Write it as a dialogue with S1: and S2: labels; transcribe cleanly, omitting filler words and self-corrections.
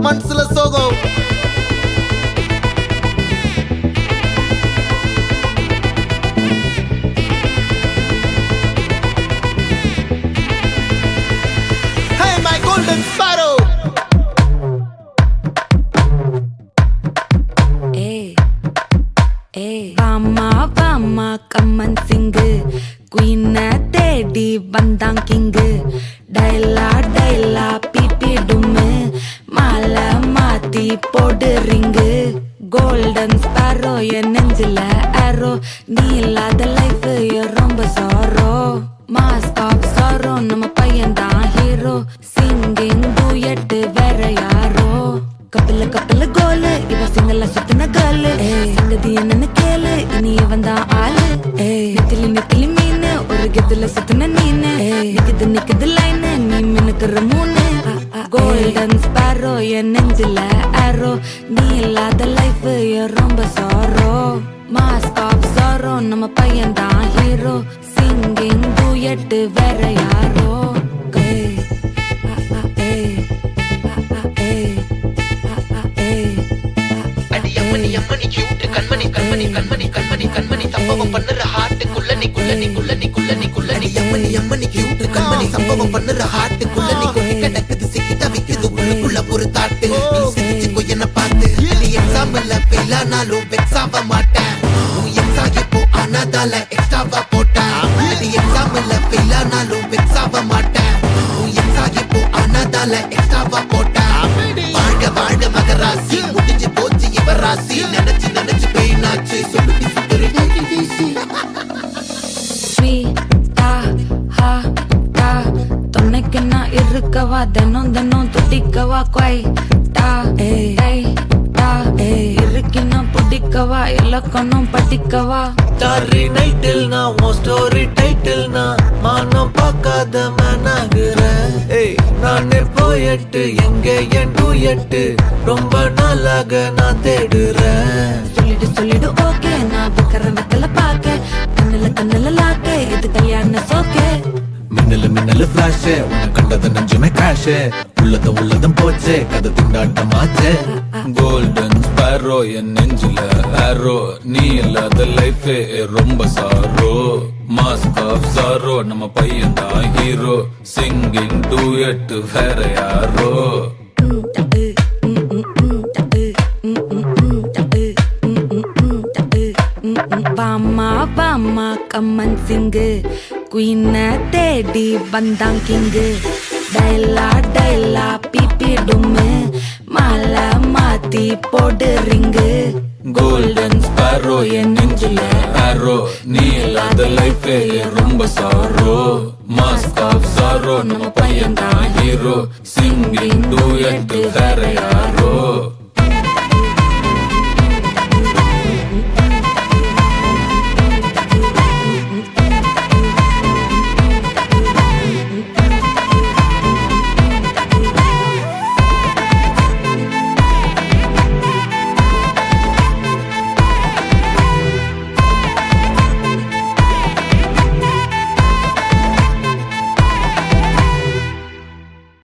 S1: மனசுல சோகம். Hey my golden sparrow.
S2: வாமா கம்மன் சிங்கு குயின தேடி வந்தான் கிங்கு டைலா பிபி டும்மு மாலை மாத்தி போடு ரிங்கு கோல்டன் ஸ்பாரோ என் நெஞ்சில ஆரோ நீ இல்லாத லைஃப் ரொம்ப சாரோ மாஸ்க் ஆஃப் சாரோ நம்ம பையன் தான் ஹீரோ சிங்கிங் டூயட் வேற யாரோ கப்பல கோலு இவ சிங்கல்ல சுத்தின கேளு சங்கதி என்னன்னு கேளு இனி இவன் தான் ஆளு நெத்திலி மீனு ஒரு கெத்துல சுத்தின நீனு நிக்குது லைனு நீ மினுக்குற மூணு கோல்டன் ஸ்பாரோ என் நெஞ்சில ஆரோ நீ இல்லாத லைஃப் ரொம்ப சாரோ மாஸ்க் ஆஃப் சாரோ நம்ம பையன் தான் ஹீரோ சிங்கிங் டூயட் வேற யாரோ
S3: அம்மணி கியூட் கண்மணி சம்பவம் பண்ணுற ஹார்ட்டுக்குள்ள நீ அம்மணி கியூட் கண்மணி சம்பவம் பண்ணுற ஹார்ட்டுக்குள்ள நீ கொட்டி கிடக்குது சிக்கி தவிக்குது உள்ளுக்குள்ள ஒரு தாட்டு நீ சிரிச்சுக்கோ என்ன பார்த்து நீ எக்ஸாம்பிள் ஃபெயில் ஆனாலும் வெக்ஸ் ஆக மாட்டேன் உன் எக்ஸாம் இப்போ ஆனாதால எக்ஸ்ட்ராவா போட்டேன் நீ எக்ஸாம்பிள் ஃபெயில் ஆனாலும் வெக்ஸ் ஆக மாட்டேன் உன் எக்ஸாம் இப்போ ஆனாதால எக்ஸ்ட்ராவா போட்டேன் வாழ்க மகராசி முடிஞ்சு போச்சு இவராசி நினைச்சு பெயினாச்சு சொல்லுடி
S2: துணைக்கு நான் இருக்கவா தினம் துடிக்கவா குவைட்டா இருக்கினா பிடிக்கவா இலக்கணம் படிக்கவா
S4: ஸ்டாரி நைட்டில் நான் உன் ஸ்டோரி டைட்டில் நான் மானம் பார்க்காத மேனாகிறேன் நானே போயட்டு எங்க என் டூயட்டு ரொம்ப நாளாக நான் தேடுறேன்
S2: சொல்லிடு ஓகே நான் வைக்கல பாக்க கண்ணுல லாக்க இது கல்யாண சோக்கே
S4: மின்னலு ஃபிளாஷ் உன்னை கண்டது நஞ்சுமே கேஷ் உள்ளதும் போச்சே கதை திண்டாட்டமாச்சே கோல்டன் ஸ்பாரோ என் நெஞ்சில ஆரோ நீ இல்லாத லைஃப் ரொம்ப சாரோ மாஸ்க் ஆஃப் சாரோ நம்ம பையன் தான் ஹீரோ சிங்கிங் டூயட் வேற யாரோ
S2: வாமா கம்மன் சிங்கு குயின தேடி வந்தான் கிங்கு டைலா பிபி டும்மு மாலை மாத்தி போடு ரிங்கு
S4: கோல்டன் ஸ்பாரோ என் நெஞ்சில ஆரோ நீ இல்லாத லைஃப் ரொம்ப சாரோ மாஸ்க் ஆஃப் சாரோ நம்ம பையன் தான் ஹீரோ சிங்கிங் டூயட் வேற யாரோ